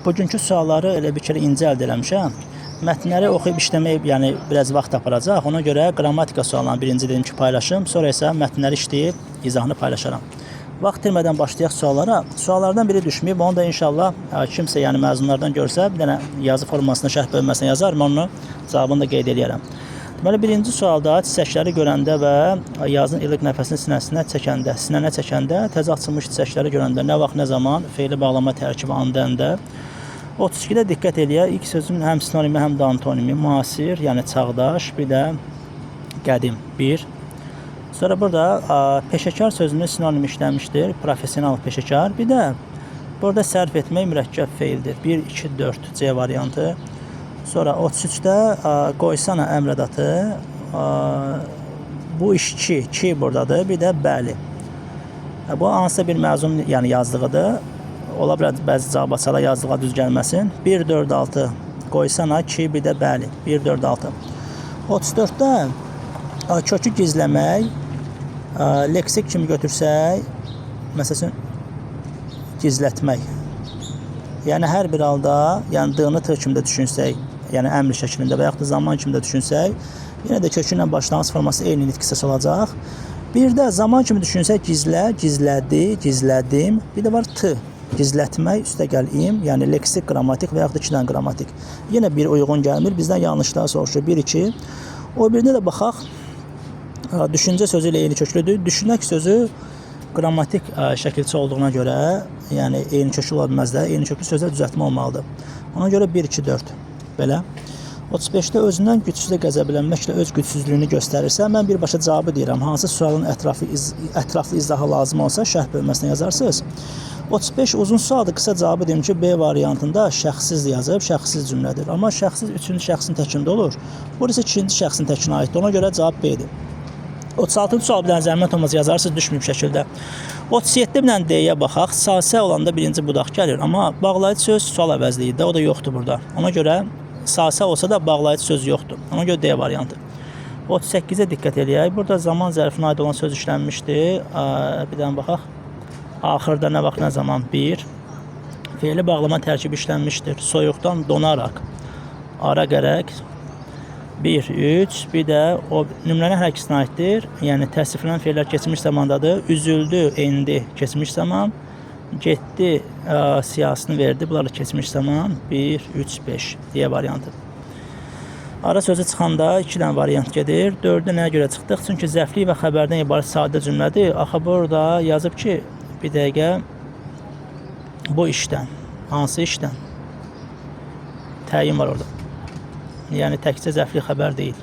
Bugünkü sualları elə bir kere incə əldə eləmişəm. Mətnləri oxuyub işləmək, yəni biraz vaxt aparacaq. Ona görə qrammatika suallarını birinci dedim ki paylaşım, sonra isə mətnləri işləyib izahını paylaşaram. Vaxt itirmədən başlayaq suallara. Suallardan biri düşməyib, onu da inşallah kimsə, yəni məzunlardan görsə, bir dənə yazı formasında şərh bölməsinə yazar, mən onun cavabını da qeyd edərəm. Deməli, birinci sualda çiçəkləri görəndə və yazın ilıq nəfəsini sinənə çəkəndə, təzə açılmış çiçəkləri görəndə nə vaxt, nə zaman feili bağlama tərkibi andəndə. 32-də diqqət eləyək. İlk sözün həm sinonimi, həm də antonimi. Müasir, yəni çağdaş, bir də qədim. 1. Sonra burada peşəkar sözünün sinonimi işləmişdir. Profesional peşəkar. Bir də burada sərf etmək mürəkkəb feildir. 1, 2, 4 C variantı. Sonra 33-də qoysana əmrədatı. Bu iş ki buradadır. Bir də bəli. Bu hansısa bir məzun yəni yazdığıdır. Ola bilər bəzi cavabçılara yazdığa düz gəlməsin. 1, 4, 6 qoysana ki, bir də bəli. 1, 4, 6. 34-də kökü gizləmək, leksik kimi götürsək, məsələn, gizlətmək. Yəni hər bir halda, yəni d-nı t kimi də düşünsək, yəni əmr şəklində və yaxud da zaman kimi də düşünsək, yenə də kökü ilə başlanğıc forması eyni nitq hissəsi olacaq. Bir də zaman kimi düşünsək, gizlə, gizlədi, gizlədim. Bir də var t. Gizlətmək, üstəgəl-im, yəni leksik, qrammatik və yaxud da 2 dənə qrammatik. Yenə bir uyğun gəlmir, bizdən yanlışlar soruşur. 1, 2. O birində də baxaq, düşüncə sözü ilə eyni köklüdür. Düşünək sözü qrammatik şəkilçi olduğuna görə, yəni eyni köklü ola bilməzlər, eyni köklü sözlər düzəltmə olmalıdır. Ona görə 1, 2, 4. Belə. 35-də özündən gücsüzlə qəzəblənməklə öz gücsüzlüyünü göstərirsə, mən birbaşa cavabı deyirəm. Hansı sualın ətraflı izahı lazım olsa, şərh bölməsinə yazarsınız. 35 uzun sualdır, qısa cavabı deyim ki, B variantında şəxssiz yazıb, şəxssiz cümlədir. Amma şəxssiz 3-cü şəxsin təkində olur. Burası 2-ci şəxsin təkinə aiddir. Ona görə cavab B-dir. 36-cı sual bir dənə zəhmət olmaz yazarsınız düşməyib şəkildə. 37-də bir dənə D-yə baxaq. Sasə olanda birinci budaq gəlir. Amma bağlayıcı söz sual əvəzliyində, o da yoxdur burada. Ona görə sasə olsa da bağlayıcı söz yoxdur. Ona görə D variantı. 38-ə diqqət eləyək. Burada zaman zərfinə aid olan söz işlənmişdir. Bir dənə baxaq. Axırda nə vaxt, nə zaman 1. Feili bağlama tərkibi işlənmişdir. Soyuqdan donaraq, ara gərək 1, 3. Bir də o nümunənin hər ikisinə aiddir. Yəni təsriflənən feillər keçmiş zamandadır. Üzüldü, endi keçmiş zaman. Getdi, siyasını verdi. Bunlar keçmiş zaman. 1, 3, 5 diye variantı. Ara sözü çıxanda 2 dənə variant gedir. 4-də nəyə görə çıxdıq? Çünki zəflik və xəbərdən ibarət sadə cümlədir. Axı burada yazıb ki, bir dəqiqə bu işdən, hansı işdən? Təyin var orada. Yəni təkcə zəflik xəbər deyil.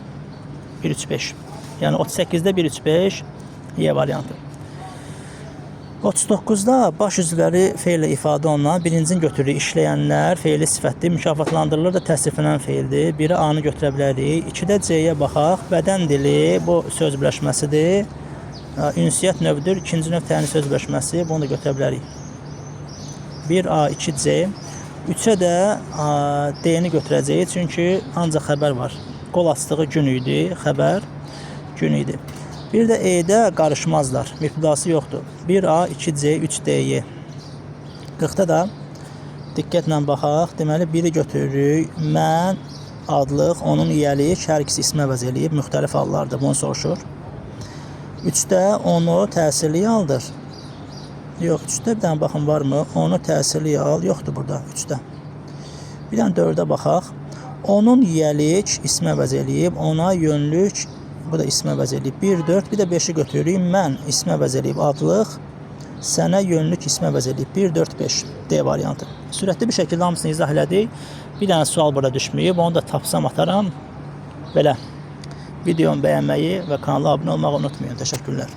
1, 3, 5. Yəni 38-də 1, 3, 5 Y variantı. 39-da baş üzvləri feillə ifadə olunan birincinin götürdüyü işləyənlər feili sifətli mükafatlandırılır da təsriflənən feildir. Biri A-nı götürə bilərik. 2-də C-yə baxaq. Bədən dili bu söz birləşməsidir. Ünsiyyət növüdür. 2-ci növ təni söz birləşməsi. Bunu da götürə bilərik. 1A, 2C. 3-ə də D-ni götürəcəyik. Çünki ancaq xəbər var. Qol açdığı gün idi. Xəbər gün idi. Bir də E-də qarışmazlar. Mübtədası yoxdur. 1A, 2C, 3D'yi. 40-da da diqqətlə baxaq. Deməli, biri götürürük. Mən, adlıq, onun yiyəlik, hər ikisi ismə əvəz eləyib. Müxtəlif hallarda bunu soruşur. 3-də onu təsirli aldır. Yox, 3-də bir dənə baxın varmı? Onu təsirli al. Yoxdur burada 3-də. Bir dənə 4-də baxaq. Onun yiyəlik ismə əvəz eləyib. Ona yönlük, bu da ismə əvəz eləyib. 1, 4, bir də 5-i götürürük. Mən ismə əvəz eləyib adlıq. Sənə yönlük ismə əvəz eləyib. 1, 4, 5 D variantı. Sürətli bir şəkildə hamısını izah elədik. Bir dənə sual burada düşməyib. Onu da tapsam ataram. Belə. Videomu bəyənməyi və kanala abunə olmağı unutmayın. Təşəkkürlər.